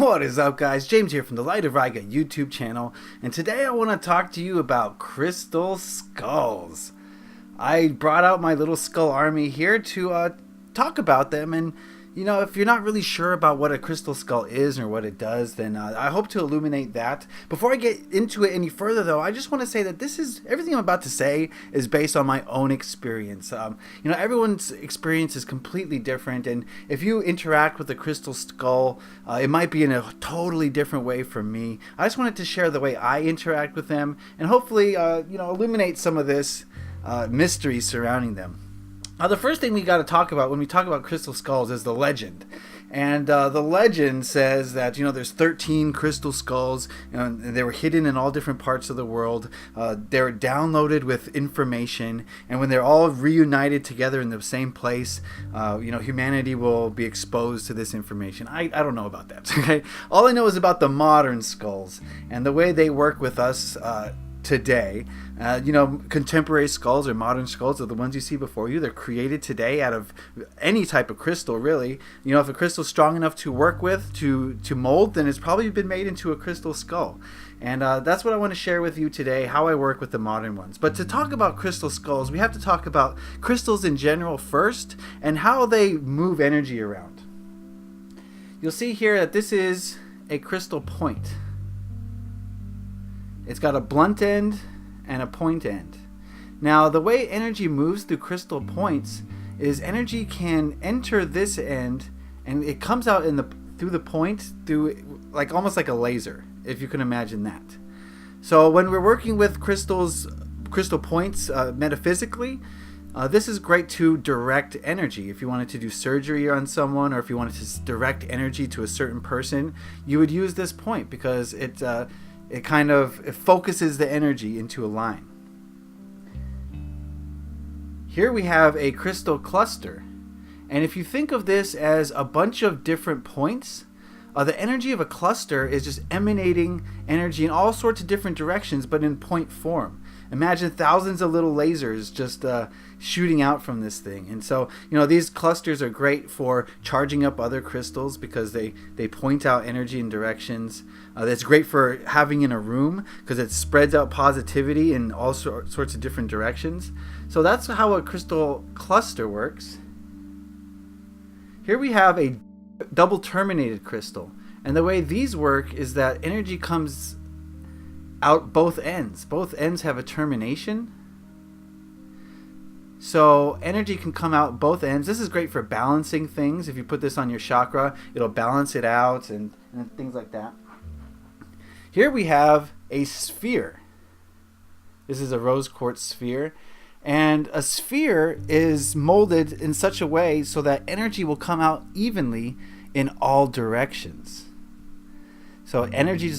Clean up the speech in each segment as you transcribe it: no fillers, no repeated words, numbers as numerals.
What is up, guys? James here from the Light of Riga YouTube channel, and today I want to talk to you about crystal skulls. I brought out my little skull army here to talk about them, and if you're not really sure about what a crystal skull is or what it does, then I hope to illuminate that. Before I get into it any further, though, I just want to say that everything I'm about to say is based on my own experience. Everyone's experience is completely different, and if you interact with a crystal skull, it might be in a totally different way from me. I just wanted to share the way I interact with them, and hopefully, illuminate some of this mystery surrounding them. The first thing we got to talk about when we talk about crystal skulls is the legend. And the legend says that, there's 13 crystal skulls, and they were hidden in all different parts of the world. They're downloaded with information, and when they're all reunited together in the same place, humanity will be exposed to this information. I don't know about that, okay? All I know is about the modern skulls and the way they work with us today. Contemporary skulls or modern skulls are the ones you see before you. They're created today out of any type of crystal, really. If a crystal's strong enough to work with, to mold, then it's probably been made into a crystal skull. And that's what I want to share with you today, how I work with the modern ones. But to talk about crystal skulls, we have to talk about crystals in general first and how they move energy around. You'll see here that this is a crystal point. It's got a blunt end and a point end. Now, the way energy moves through crystal points is energy can enter this end and it comes out through the point almost like a laser, if you can imagine that. So when we're working with crystal points metaphysically, this is great to direct energy. If you wanted to do surgery on someone, or if you wanted to direct energy to a certain person, you would use this point because it focuses the energy into a line. Here we have a crystal cluster. And if you think of this as a bunch of different points, the energy of a cluster is just emanating energy in all sorts of different directions, but in point form. Imagine thousands of little lasers just shooting out from this thing. And so, these clusters are great for charging up other crystals because they point out energy in directions. That's great for having in a room because it spreads out positivity in all sorts of different directions. So that's how a crystal cluster works. Here we have a double terminated crystal. And the way these work is that energy comes out both ends. Both ends have a termination. So energy can come out both ends. This is great for balancing things. If you put this on your chakra, it'll balance it out and things like that. Here we have a sphere. This is a rose quartz sphere. And a sphere is molded in such a way so that energy will come out evenly in all directions. So energy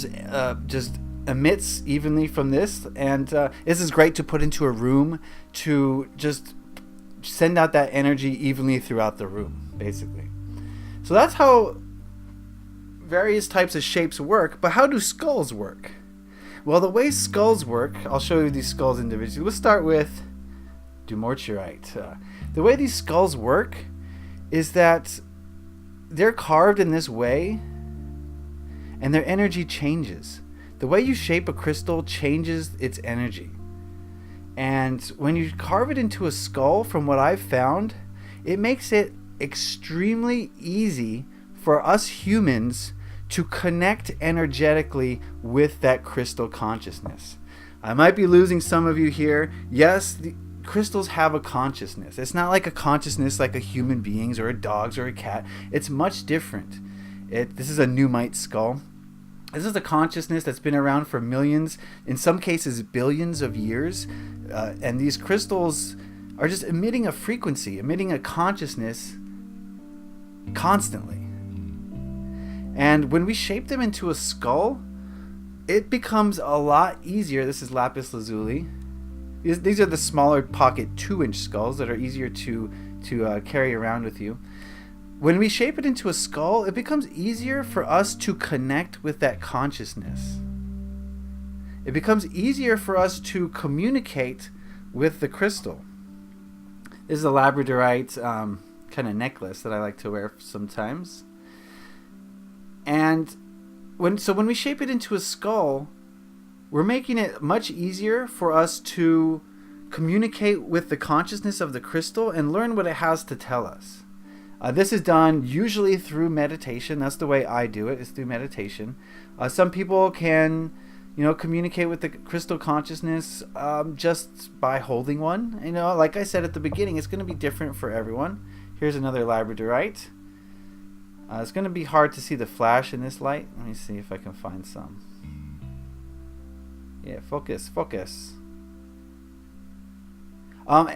just emits evenly from this, and this is great to put into a room to just send out that energy evenly throughout the room, basically. So that's how various types of shapes work. But how do skulls work? Well, the way skulls work, I'll show you these skulls individually. We'll start with Dumortierite. The way these skulls work is that they're carved in this way and their energy changes. The way you shape a crystal changes its energy. And when you carve it into a skull, from what I've found, it makes it extremely easy for us humans to connect energetically with that crystal consciousness. I might be losing some of you here. Yes, the crystals have a consciousness. It's not like a consciousness like a human being's or a dog's or a cat. It's much different. This is a Numite skull. This is a consciousness that's been around for millions, in some cases billions of years. And these crystals are just emitting a frequency, emitting a consciousness constantly. And when we shape them into a skull, it becomes a lot easier. This is lapis lazuli. These are the smaller pocket 2-inch skulls that are easier to carry around with you. When we shape it into a skull, it becomes easier for us to connect with that consciousness. It becomes easier for us to communicate with the crystal. This is a labradorite kind of necklace that I like to wear sometimes. And when we shape it into a skull, we're making it much easier for us to communicate with the consciousness of the crystal and learn what it has to tell us. This is done usually through meditation. That's the way I do it, is through meditation. Some people can, communicate with the crystal consciousness just by holding one. Like I said at the beginning, it's going to be different for everyone. Here's another labradorite. It's going to be hard to see the flash in this light. Let me see if I can find some. Yeah, focus.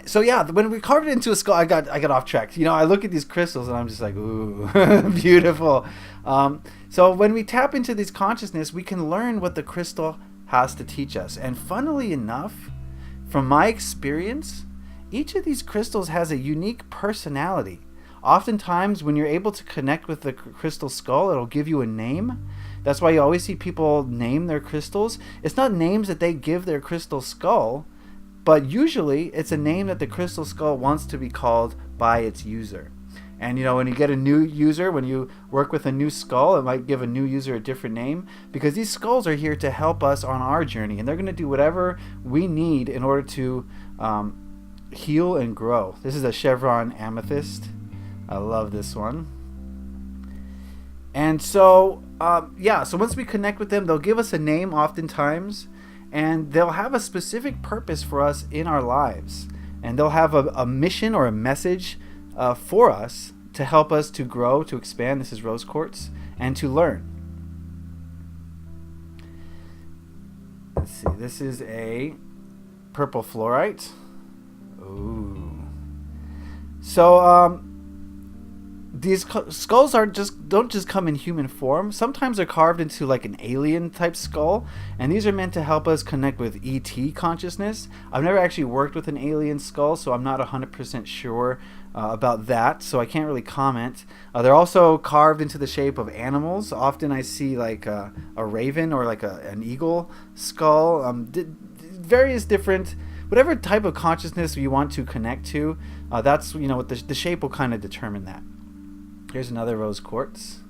So yeah, when we carved it into a skull, I got off track. I look at these crystals and I'm just like, ooh, beautiful. So when we tap into this consciousness, we can learn what the crystal has to teach us. And funnily enough, from my experience, each of these crystals has a unique personality. Oftentimes, when you're able to connect with the crystal skull, it'll give you a name. That's why you always see people name their crystals. It's not names that they give their crystal skull, but usually it's a name that the crystal skull wants to be called by its user. And when you get a new user, when you work with a new skull, it might give a new user a different name, because these skulls are here to help us on our journey, and they're going to do whatever we need in order to heal and grow. This is a chevron amethyst. I love this one. And so so once we connect with them, they'll give us a name oftentimes, and they'll have a specific purpose for us in our lives, and they'll have a mission or a message for us to help us to grow, to expand. This is rose quartz, and to learn. Let's see, this is a purple fluorite. Ooh. So these skulls don't just come in human form. Sometimes they're carved into like an alien type skull, and these are meant to help us connect with ET consciousness. I've never actually worked with an alien skull, so I'm not 100% sure about that, so I can't really comment. They're also carved into the shape of animals. Often I see like a raven or like an eagle skull. Various different, whatever type of consciousness you want to connect to, that's what the shape will kind of determine that. Here's another rose quartz.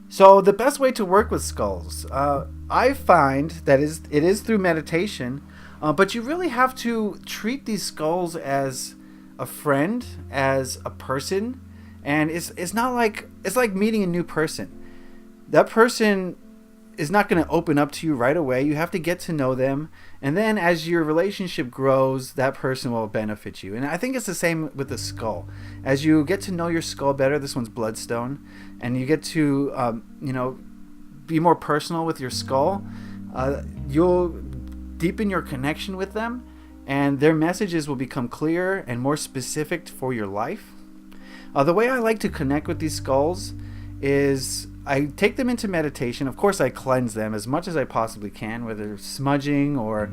So the best way to work with skulls, I find that it is through meditation, but you really have to treat these skulls as a friend, as a person, and it's not like, it's like meeting a new person. That person is not going to open up to you right away. You have to get to know them, and then as your relationship grows, that person will benefit you. And I think it's the same with the skull. As you get to know your skull better, this one's bloodstone, and you get to be more personal with your skull, you'll deepen your connection with them, and their messages will become clearer and more specific for your life. The way I like to connect with these skulls is I take them into meditation. Of course, I cleanse them as much as I possibly can, whether smudging or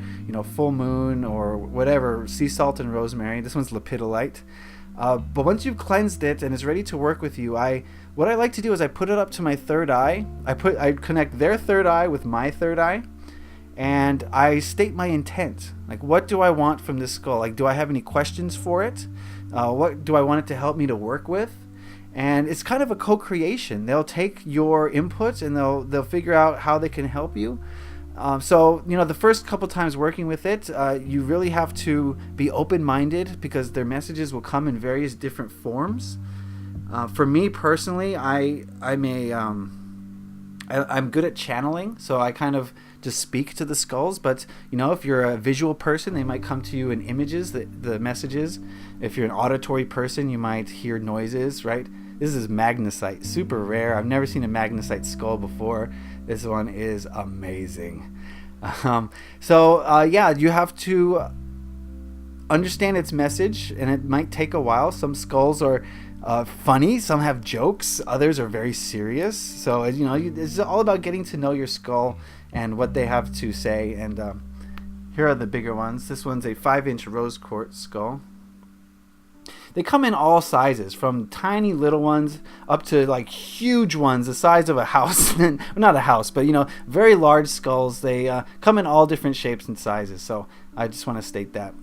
full moon or whatever, sea salt and rosemary. This one's lepidolite. But once you've cleansed it and it's ready to work with you, what I like to do is I put it up to my third eye. I connect their third eye with my third eye, and I state my intent. Like, what do I want from this skull? Like, do I have any questions for it? What do I want it to help me to work with? And it's kind of a co-creation. They'll take your input and they'll figure out how they can help you. So the first couple times working with it, you really have to be open-minded, because their messages will come in various different forms. For me personally, I'm good at channeling, so I kind of just speak to the skulls. But if you're a visual person, they might come to you in images, the messages. If you're an auditory person, you might hear noises, right? This is magnesite, super rare. I've never seen a magnesite skull before. This one is amazing. You have to understand its message, and it might take a while. Some skulls are funny, some have jokes, others are very serious. So it's all about getting to know your skull and what they have to say. And here are the bigger ones. This one's a 5-inch rose quartz skull. They come in all sizes, from tiny little ones up to like huge ones the size of a house. Not a house, but very large skulls. They come in all different shapes and sizes. So I just want to state that.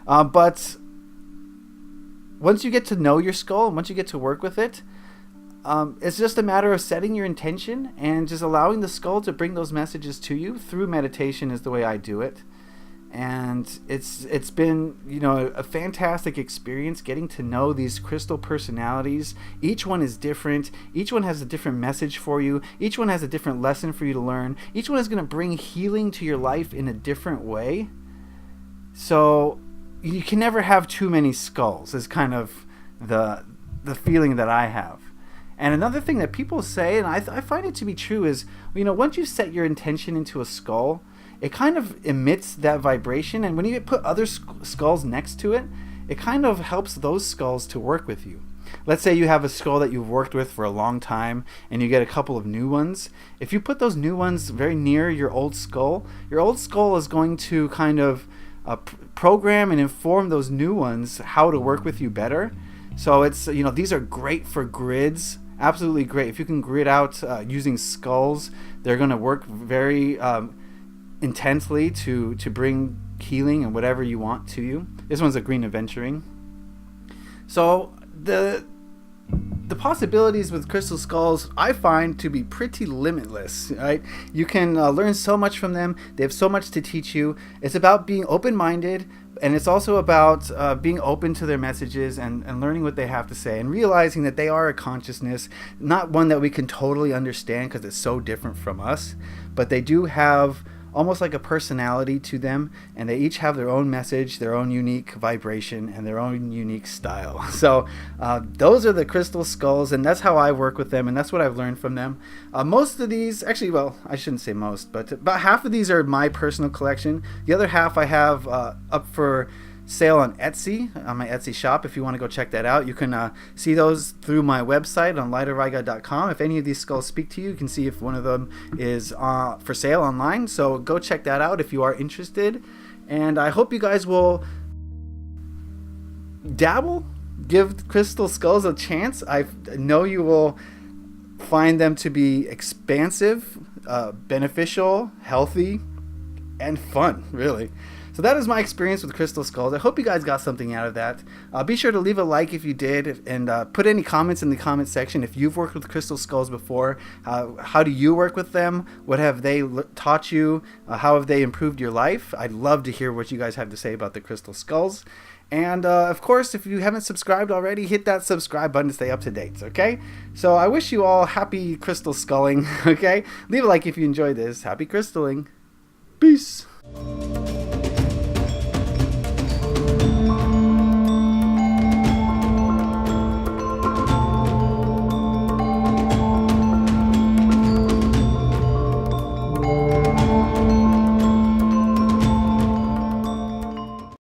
But once you get to know your skull, and once you get to work with it, It's just a matter of setting your intention and just allowing the skull to bring those messages to you through meditation is the way I do it. And it's been, a fantastic experience getting to know these crystal personalities. Each one is different. Each one has a different message for you. Each one has a different lesson for you to learn. Each one is going to bring healing to your life in a different way. So you can never have too many skulls is kind of the feeling that I have. And another thing that people say, and I find it to be true, is, once you set your intention into a skull, it kind of emits that vibration, and when you put other skulls next to it, it kind of helps those skulls to work with you. Let's say you have a skull that you've worked with for a long time, and you get a couple of new ones. If you put those new ones very near your old skull is going to kind of program and inform those new ones how to work with you better. So it's, these are great for grids. Absolutely great. If you can grid out using skulls, they're going to work very intensely to bring healing and whatever you want to you. This one's a green adventuring. So the possibilities with crystal skulls I find to be pretty limitless, right? You can learn so much from them. They have so much to teach you. It's about being open-minded, and it's also about being open to their messages and learning what they have to say and realizing that they are a consciousness, not one that we can totally understand because it's so different from us, but they do have almost like a personality to them, and they each have their own message, their own unique vibration, and their own unique style. So those are the crystal skulls, and that's how I work with them, and that's what I've learned from them. Most of these, actually, well, I shouldn't say most, but about half of these are my personal collection. The other half I have up for sale on Etsy, on my Etsy shop. If you want to go check that out, you can see those through my website on lighterriga.com. If any of these skulls speak to you, you can see if one of them is for sale online. So go check that out if you are interested. And I hope you guys will give crystal skulls a chance. I know you will find them to be expansive, beneficial, healthy, and fun, really. So that is my experience with crystal skulls. I hope you guys got something out of that. Be sure to leave a like if you did, and put any comments in the comment section if you've worked with crystal skulls before. How do you work with them? What have they taught you? How have they improved your life? I'd love to hear what you guys have to say about the crystal skulls. And of course, if you haven't subscribed already, hit that subscribe button to stay up to date, okay? So I wish you all happy crystal sculling, okay? Leave a like if you enjoyed this. Happy crystalling. Peace.